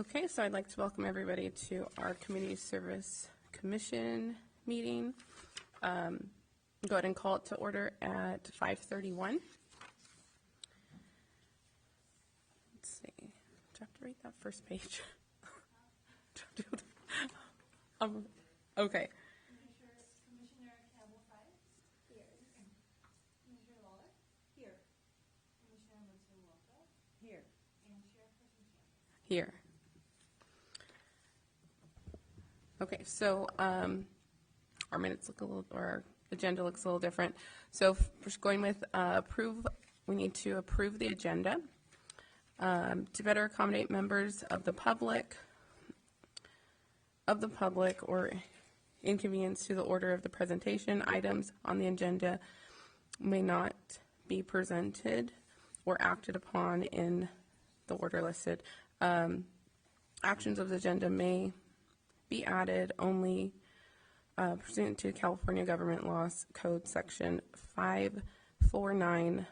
Okay, so I'd like to welcome everybody to our Community Service Commission meeting. Go ahead and call it to order at 5:31. Let's see. Do I have to read that first page? Okay. Commissioner Campbell here. Commissioner Lawler here. Commissioner Matsumoto here. And Chairperson Campbell Here. Okay, so our minutes look a little, or our agenda looks a little different. So first going with we need to approve the agenda to better accommodate members of the public or inconvenience to the order of the presentation. Items on the agenda may not be presented or acted upon in the order listed. Actions of the agenda may be added only pursuant to California Government Laws Code Section 54954-2B.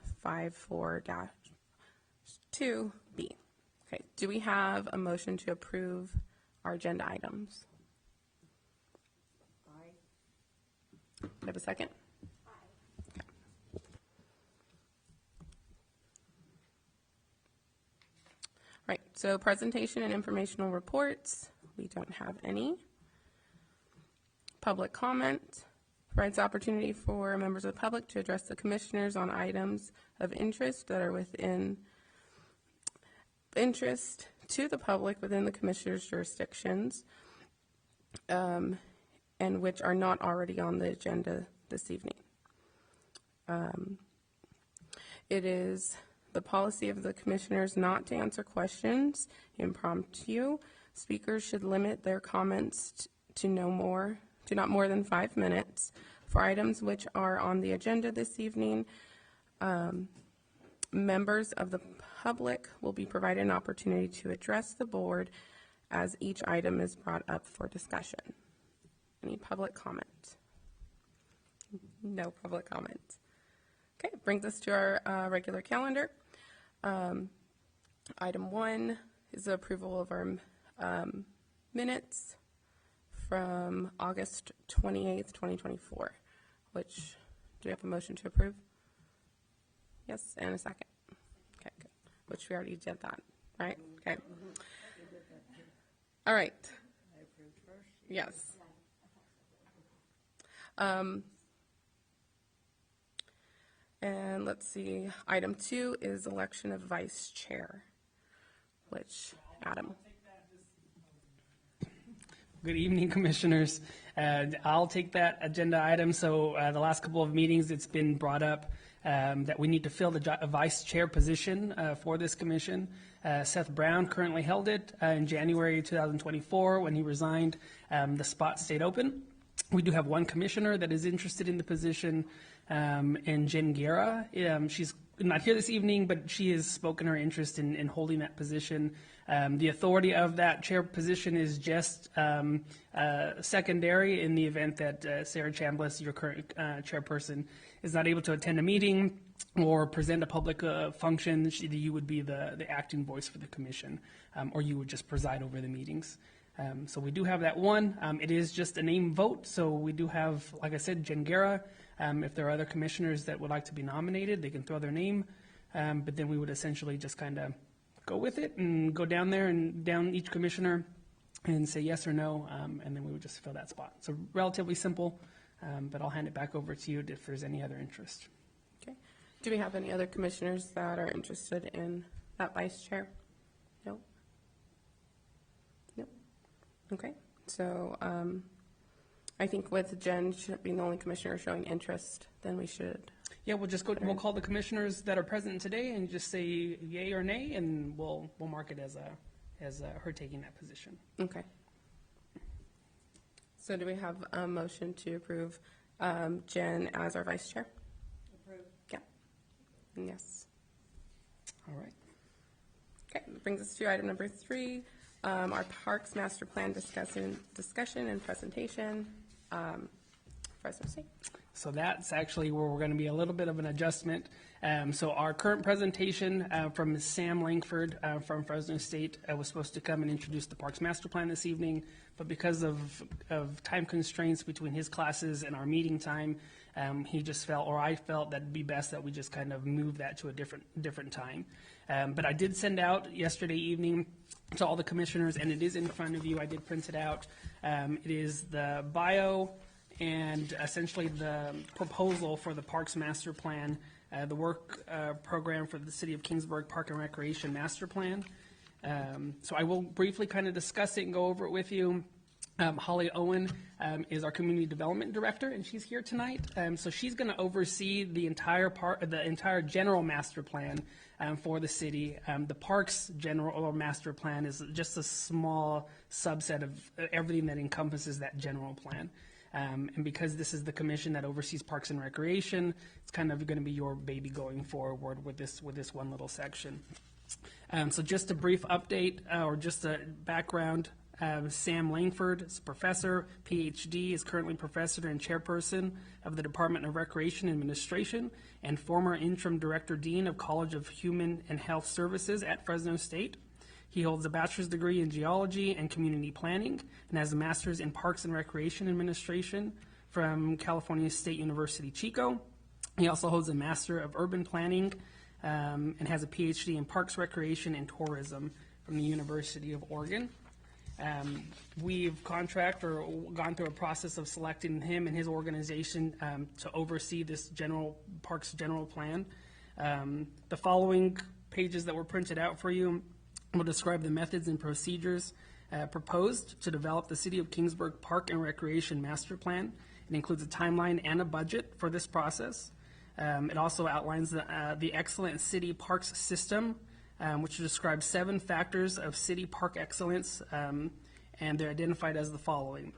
Okay, do we have a motion to approve our agenda items? Aye. Do I have a second? Aye. Okay. Right, so presentation and informational reports. We don't have any. Public comment provides opportunity for members of the public to address the commissioners on items of interest that are within interest to the public within the commissioners' jurisdictions and which are not already on the agenda this evening. It is the policy of the commissioners not to answer questions impromptu. Speakers should limit their comments to not more than 5 minutes. For items which are on the agenda this evening, members of the public will be provided an opportunity to address the board as each item is brought up for discussion. Any public comment? No public comment. Okay, brings us to our regular calendar. Item 1 is the approval of our minutes from August 28th, 2024, which, do we have a motion to approve? Yes, and a second. Okay, good. Which we already did that, right? Okay. All right. I approved first. Yes. And let's see, item 2 is election of vice chair, which, Adam. Good evening, commissioners. I'll take that agenda item. So the last couple of meetings, it's been brought up that we need to fill the vice chair position for this commission. Seth Brown currently held it in January 2024. When he resigned, the spot stayed open. We do have one commissioner that is interested in the position, and Jen Guerra. She's not here this evening, but she has spoken her interest in holding that position. The authority of that chair position is just secondary in the event that Sarah Chambliss, your current chairperson, is not able to attend a meeting or present a public function. You would be the acting voice for the commission, or you would just preside over the meetings. So we do have that one. It is just a name vote, so we do have, like I said, Jen Guerra. If there are other commissioners that would like to be nominated, they can throw their name, but then we would essentially just kind of go with it and go down there and down each commissioner and say yes or no, and then we would just fill that spot. So relatively simple, but I'll hand it back over to you if there's any other interest. Okay. Do we have any other commissioners that are interested in that vice chair? No? No? Okay. So I think with Jen being the only commissioner showing interest, then we should. Yeah, we'll just go. We'll call the commissioners that are present today and just say yay or nay, and we'll mark it as her taking that position. Okay. So do we have a motion to approve Jen as our vice chair? Approved. Yeah. And yes. All right. Okay. That brings us to item number 3, our Parks Master Plan discussion and presentation. President C. So that's actually where we're going to be a little bit of an adjustment. So our current presentation from Ms. Sam Langford from Fresno State was supposed to come and introduce the Parks Master Plan this evening, but because of time constraints between his classes and our meeting time, he just felt, or I felt, that it'd be best that we just kind of move that to a different time. But I did send out yesterday evening to all the commissioners, and it is in front of you. I did print it out. It is the bio and essentially the proposal for the Parks Master Plan, the work program for the City of Kingsburg Park and Recreation Master Plan. So I will briefly kind of discuss it and go over it with you. Holly Owen is our Community Development Director, and she's here tonight. So she's going to oversee the entire general master plan for the city. The Parks General Master Plan is just a small subset of everything that encompasses that general plan. And because this is the commission that oversees Parks and Recreation, it's kind of going to be your baby going forward with this one little section. So just a brief update or just a background. Sam Langford is a professor, PhD, is currently professor and chairperson of the Department of Recreation Administration and former interim director dean of College of Human and Health Services at Fresno State. He holds a bachelor's degree in geology and community planning and has a master's in Parks and Recreation Administration from California State University, Chico. He also holds a master of urban planning and has a PhD in Parks, Recreation, and Tourism from the University of Oregon. We've gone through a process of selecting him and his organization to oversee this Parks General Plan. The following pages that were printed out for you will describe the methods and procedures proposed to develop the City of Kingsburg Park and Recreation Master Plan. It includes a timeline and a budget for this process. It also outlines the Excellent City Parks System, which describes 7 factors of city park excellence, and they're identified as the following.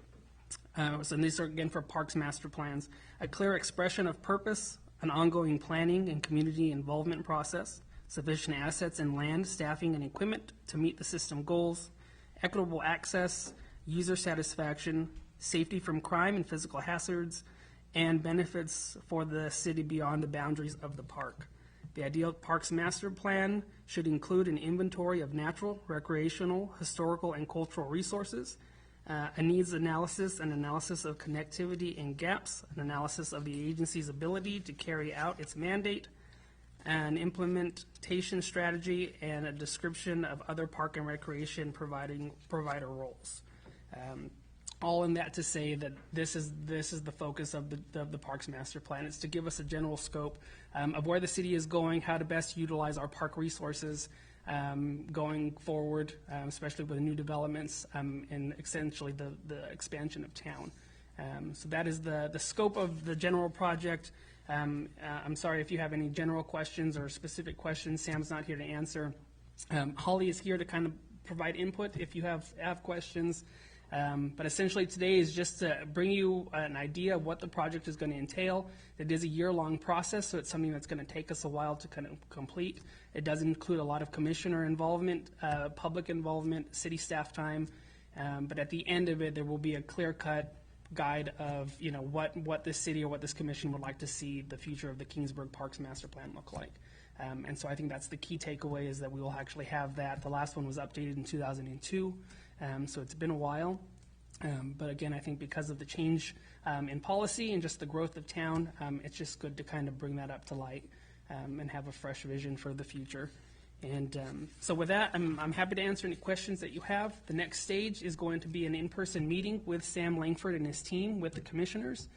So these are, again, for Parks Master Plans: a clear expression of purpose, an ongoing planning and community involvement process, sufficient assets in land, staffing, and equipment to meet the system goals, equitable access, user satisfaction, safety from crime and physical hazards, and benefits for the city beyond the boundaries of the park. The ideal Parks Master Plan should include an inventory of natural, recreational, historical, and cultural resources, a needs analysis, an analysis of connectivity and gaps, an analysis of the agency's ability to carry out its mandate, an implementation strategy, and a description of other park and recreation provider roles. All in that to say that this is the focus of the Parks Master Plan. It's to give us a general scope of where the city is going, how to best utilize our park resources going forward, especially with new developments and essentially the expansion of town. So that is the scope of the general project. I'm sorry if you have any general questions or specific questions. Sam's not here to answer. Holly is here to kind of provide input if you have questions. But essentially today is just to bring you an idea of what the project is going to entail. It is a year-long process, so it's something that's going to take us a while to kind of complete. It does include a lot of commissioner involvement, public involvement, city staff time, but at the end of it, there will be a clear-cut guide of what this city or what this commission would like to see the future of the Kingsburg Parks Master Plan look like. And so I think that's the key takeaway, is that we will actually have that. The last one was updated in 2002. So it's been a while, but again, I think because of the change in policy and just the growth of town, it's just good to kind of bring that up to light and have a fresh vision for the future. And so with that, I'm happy to answer any questions that you have. The next stage is going to be an in-person meeting with Sam Langford and his team with the commissioners.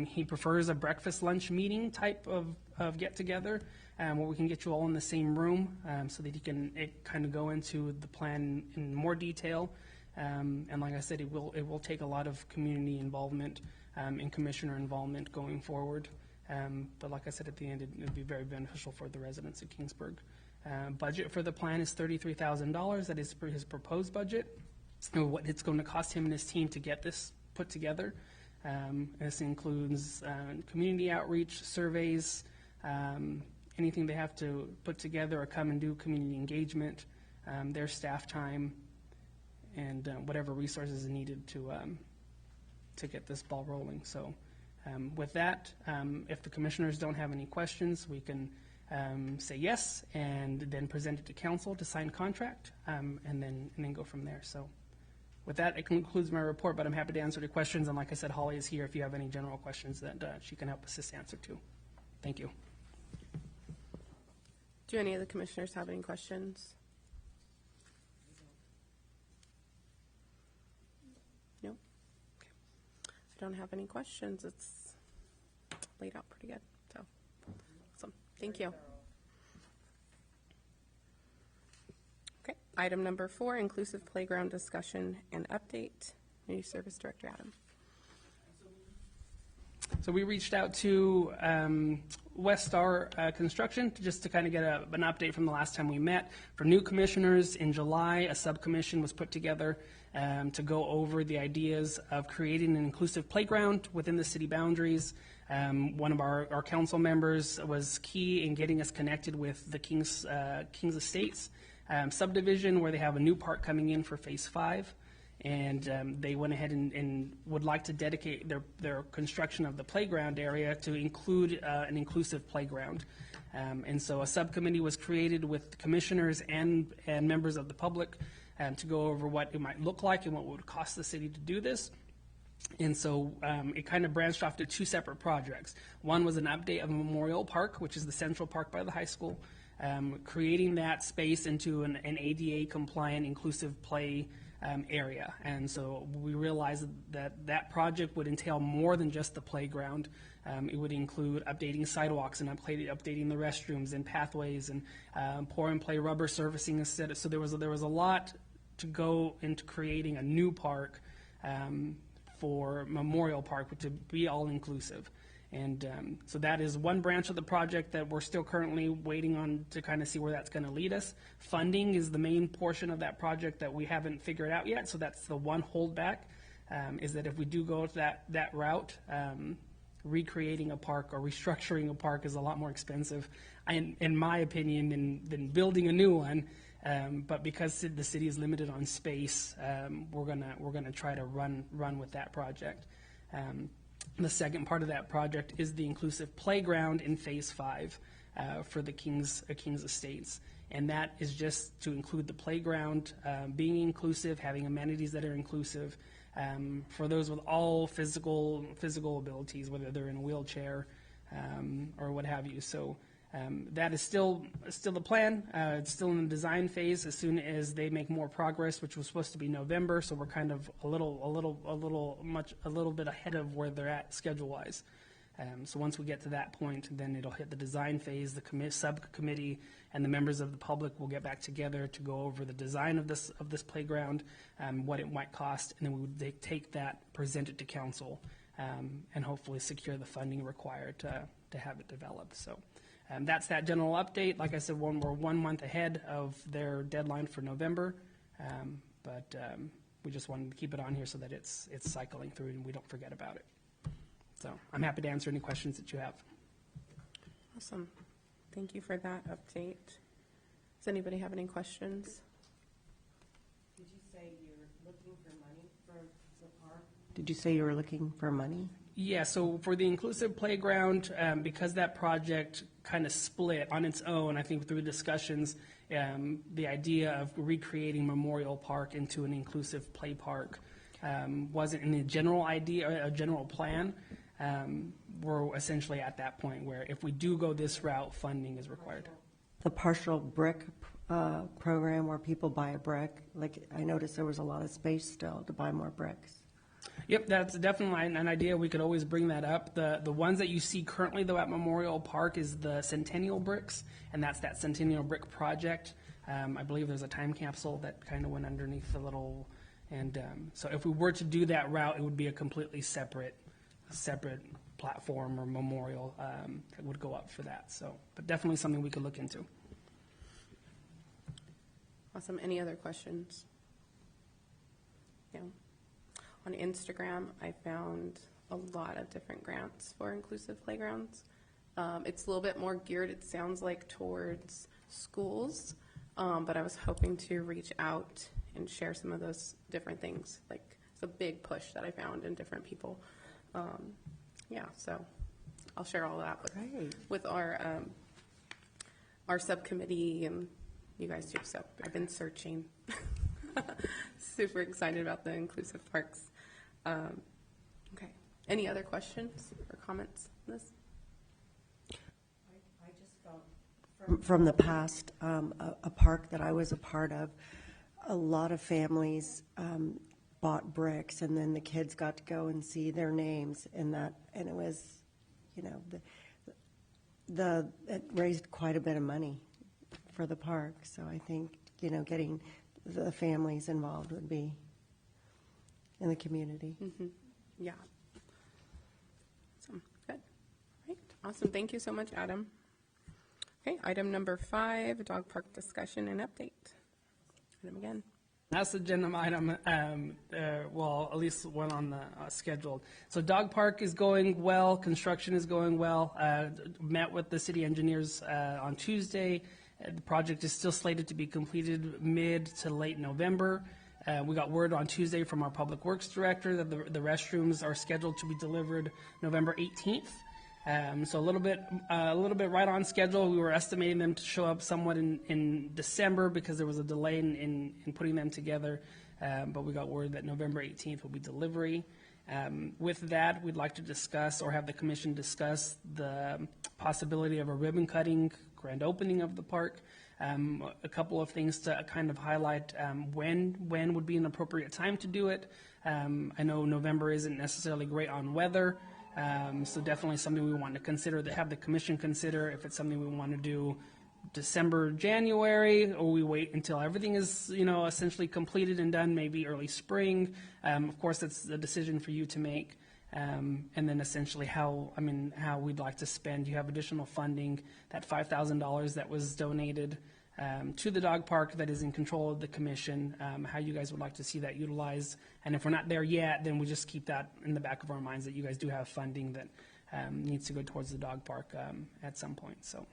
He prefers a breakfast lunch meeting type of get-together where we can get you all in the same room so that he can kind of go into the plan in more detail. And like I said, it will take a lot of community involvement and commissioner involvement going forward. But like I said, at the end, it'll be very beneficial for the residents of Kingsburg. Budget for the plan is $33,000. That is his proposed budget. And what it's going to cost him and his team to get this put together. This includes community outreach, surveys, anything they have to put together or come and do community engagement, their staff time, and whatever resources are needed to get this ball rolling. So With that, if the commissioners don't have any questions, we can say yes and then present it to council to sign contract, and then go from there. So with that, it concludes my report, but I'm happy to answer the questions. And like I said, Holly is here if you have any general questions that she can help assist answer to. Thank you. Do any of the commissioners have any questions? No? Okay. I don't have any questions. It's laid out pretty good. So, awesome. Thank you. Okay. Item number 4, inclusive playground discussion and update. New Service Director Adam. So we reached out to West Star Construction just to kind of get an update from the last time we met. For new commissioners in July, a subcommission was put together to go over the ideas of creating an inclusive playground within the city boundaries. One of our council members was key in getting us connected with the Kings Estates subdivision, where they have a new park coming in for Phase 5. And they went ahead and would like to dedicate their construction of the playground area to include an inclusive playground. And so a subcommittee was created with commissioners and members of the public to go over what it might look like and what it would cost the city to do this. And so it kind of branched off to 2 separate projects. One was an update of Memorial Park, which is the central park by the high school, creating that space into an ADA compliant inclusive play area. And so we realized that project would entail more than just the playground. It would include updating sidewalks and updating the restrooms and pathways and pour and play rubber surfacing instead of, so there was a lot to go into creating a new park for Memorial Park to be all inclusive. And so that is one branch of the project that we're still currently waiting on to kind of see where that's going to lead us. Funding is the main portion of that project that we haven't figured out yet. So that's the one holdback, is that if we do go that route, recreating a park or restructuring a park is a lot more expensive, in my opinion, than building a new one. But because the city is limited on space, we're gonna try to run with that project. The second part of that project is the inclusive playground in Phase 5 for the Kings Estates. And that is just to include the playground, being inclusive, having amenities that are inclusive for those with all physical abilities, whether they're in a wheelchair or what have you. So that is still the plan. It's still in the design phase. As soon as they make more progress, which was supposed to be November, so we're kind of a little bit ahead of where they're at schedule-wise. So once we get to that point, then it'll hit the design phase. The subcommittee and the members of the public will get back together to go over the design of this playground, what it might cost, and then we would take that, present it to council, and hopefully secure the funding required to have it developed. So. That's that general update. Like I said, we're 1 month ahead of their deadline for November, but we just wanted to keep it on here so that it's cycling through and we don't forget about it. So I'm happy to answer any questions that you have. Awesome. Thank you for that update. Does anybody have any questions? Did you say you're looking for money for the park? Did you say you were looking for money? Yeah, so for the inclusive playground, because that project kind of split on its own, I think through discussions, the idea of recreating Memorial Park into an inclusive play park wasn't in the general idea, a general plan. We're essentially at that point where if we do go this route, funding is required. The partial brick program where people buy a brick, like I noticed there was a lot of space still to buy more bricks. Yep, that's definitely an idea. We could always bring that up. The ones that you see currently, though, at Memorial Park is the Centennial bricks, and that's that Centennial brick project. I believe there's a time capsule that kind of went underneath the little, and so if we were to do that route, it would be a completely separate platform or memorial that would go up for that. So, but definitely something we could look into. Awesome. Any other questions? No. On Instagram, I found a lot of different grants for inclusive playgrounds. It's a little bit more geared, it sounds like, towards schools, but I was hoping to reach out and share some of those different things. Like, it's a big push that I found in different people. yeah, so I'll share all that Great. with our subcommittee and you guys too. So I've been searching. Super excited about the inclusive parks. Okay. Any other questions or comments on this? I just felt from the past, a park that I was a part of, a lot of families bought bricks, and then the kids got to go and see their names in that, and it was, you know, it raised quite a bit of money for the park. So I think, you know, getting the families involved would be in the community. Yeah. Awesome. Good. Right. Awesome. Thank you so much, Adam. Okay. Item number 5, dog park discussion and update. Adam again. That's agenda item, well, at least one on the scheduled. So dog park is going well, construction is going well. Met with the city engineers on Tuesday. The project is still slated to be completed mid to late November. We got word on Tuesday from our public works director that the restrooms are scheduled to be delivered November 18th. So a little bit right on schedule. We were estimating them to show up somewhat in December because there was a delay in putting them together. But we got word that November 18th will be delivery. With that, we'd like to discuss or have the commission discuss the possibility of a ribbon cutting grand opening of the park. A couple of things to kind of highlight when would be an appropriate time to do it. I know November isn't necessarily great on weather. So definitely something we want to consider, to have the commission consider if it's something we want to do December, January, or we wait until everything is, you know, essentially completed and done, maybe early spring. Of course, it's a decision for you to make. And then essentially how we'd like to spend. You have additional funding, that $5,000 that was donated to the dog park that is in control of the commission, how you guys would like to see that utilized. And if we're not there yet, then we just keep that in the back of our minds that you guys do have funding that needs to go towards the dog park at some point. So,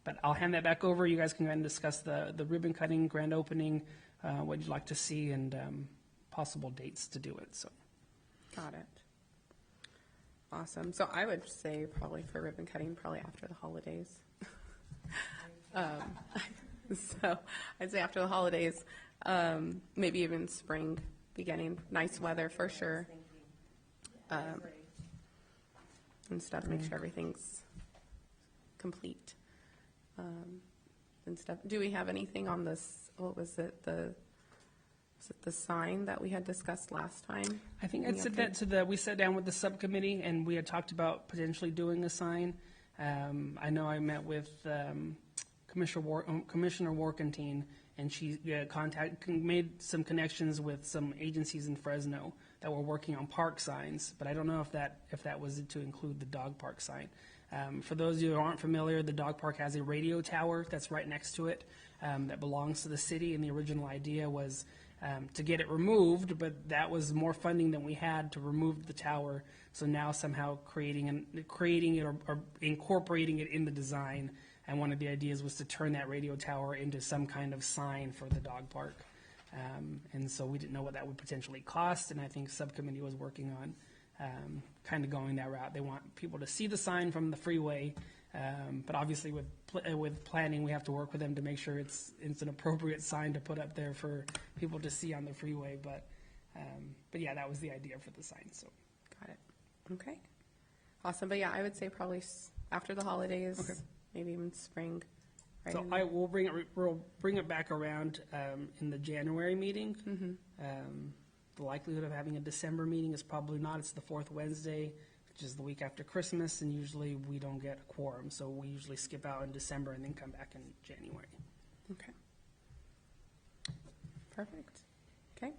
but I'll hand that back over. You guys can go ahead and discuss the ribbon cutting, grand opening, what you'd like to see, and possible dates to do it. So, Got it. Awesome. So I would say probably for ribbon cutting, probably after the holidays. So I'd say after the holidays, maybe even spring beginning. Nice weather for sure. And stuff, make sure everything's complete. And stuff. Do we have anything on this? What was it? Was it the sign that we had discussed last time? I think Any I said update? that we sat down with the subcommittee and we had talked about potentially doing a sign. I know I met with Commissioner Warkentine, and she made some connections with some agencies in Fresno that were working on park signs, but I don't know if that was to include the dog park sign. For those of you who aren't familiar, the dog park has a radio tower that's right next to it that belongs to the city, and the original idea was to get it removed, but that was more funding than we had to remove the tower. So now somehow creating it or incorporating it in the design. And one of the ideas was to turn that radio tower into some kind of sign for the dog park. And so we didn't know what that would potentially cost, and I think subcommittee was working on kind of going that route. They want people to see the sign from the freeway, but obviously with planning, we have to work with them to make sure it's an appropriate sign to put up there for people to see on the freeway. But yeah, that was the idea for the sign. So Got it. Okay. Awesome. But yeah, I would say probably after the holidays, Okay. maybe even spring. Right So in we'll bring it back around in the January meeting. The likelihood of having a December meeting is probably not. It's the fourth Wednesday, which is the week after Christmas, and usually we don't get a quorum, so we usually skip out in December and then come back in January. Okay. Perfect. Okay.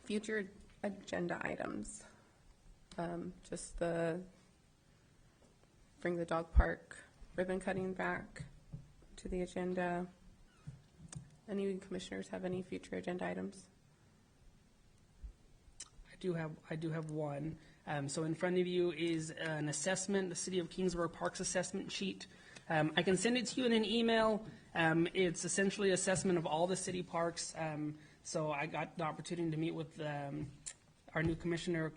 Future agenda items. Just bring the dog park ribbon cutting back to the agenda. Any commissioners have any future agenda items? I do have one. So in front of you is an assessment, the City of Kingsburg Parks assessment sheet. I can send it to you in an email. It's essentially assessment of all the city parks. So I got the opportunity to meet with our new commissioner,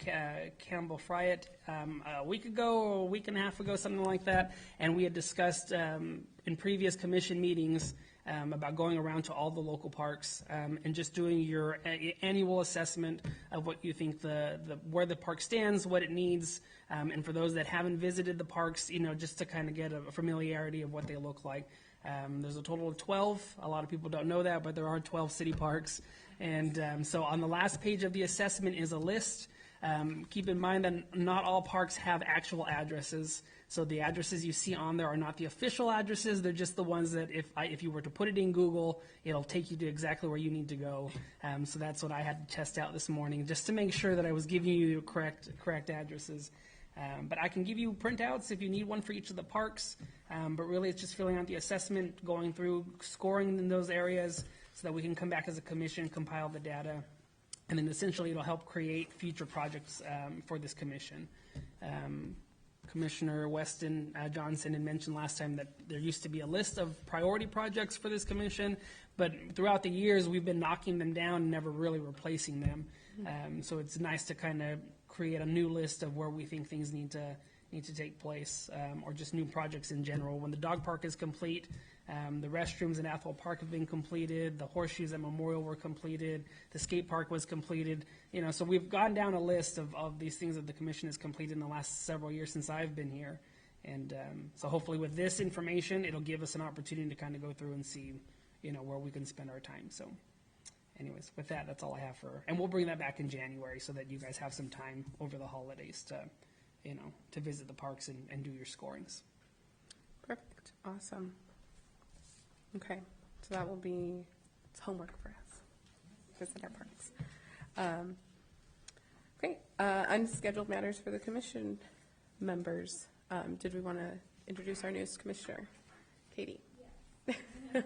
Campbell Fryatt, a week ago, or a week and a half ago, something like that. And we had discussed in previous commission meetings about going around to all the local parks and just doing your annual assessment of what you think where the park stands, what it needs, and for those that haven't visited the parks, just to kind of get a familiarity of what they look like. There's a total of 12. A lot of people don't know that, but there are 12 city parks. And so on the last page of the assessment is a list. Keep in mind that not all parks have actual addresses. So the addresses you see on there are not the official addresses. They're just the ones that if you were to put it in Google, it'll take you to exactly where you need to go. So that's what I had to test out this morning, just to make sure that I was giving you correct addresses. But I can give you printouts if you need one for each of the parks. But really, it's just filling out the assessment, going through, scoring in those areas so that we can come back as a commission, compile the data, and then essentially it'll help create future projects for this commission. Commissioner Weston Johnson had mentioned last time that there used to be a list of priority projects for this commission, but throughout the years we've been knocking them down and never really replacing them. So it's nice to kind of create a new list of where we think things need to take place, or just new projects in general. When the dog park is complete, the restrooms in Athol Park have been completed, the horseshoes at Memorial were completed, the skate park was completed. So we've gone down a list of these things that the commission has completed in the last several years since I've been here. And so hopefully with this information, it'll give us an opportunity to kind of go through and see, where we can spend our time. So anyways, with that, that's all I have and we'll bring that back in January so that you guys have some time over the holidays to visit the parks and do your scorings. Perfect. Awesome. Okay, so that will be it's homework for us. Visit our parks. Okay, unscheduled matters for the commission members. Did we want to introduce our newest commissioner, Katie? Yes.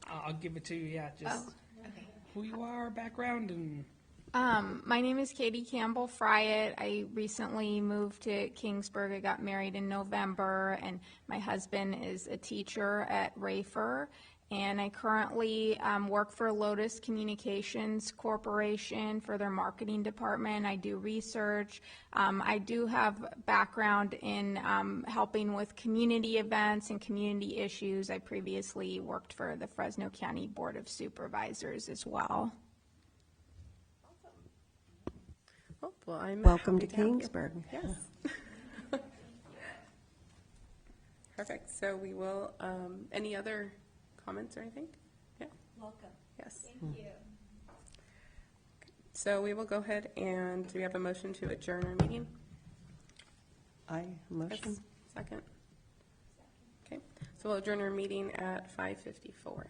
I'll give it to you. Yeah, just Okay. who you are, background, and My name is Katie Campbell Fryatt. I recently moved to Kingsburg. I got married in November, and my husband is a teacher at Rafer. And I currently work for Lotus Communications Corporation for their marketing department. I do research. I do have background in helping with community events and community issues. I previously worked for the Fresno County Board of Supervisors as well. Oh, well, I'm Welcome to happy have you. Kingsburg. Yes. Perfect. So we will, any other comments or anything? Yeah, Welcome. yes. Thank you. So we will go ahead and, do we have a motion to adjourn our meeting? Motion. Yes. Second? Okay, so we'll adjourn our meeting at 5:54.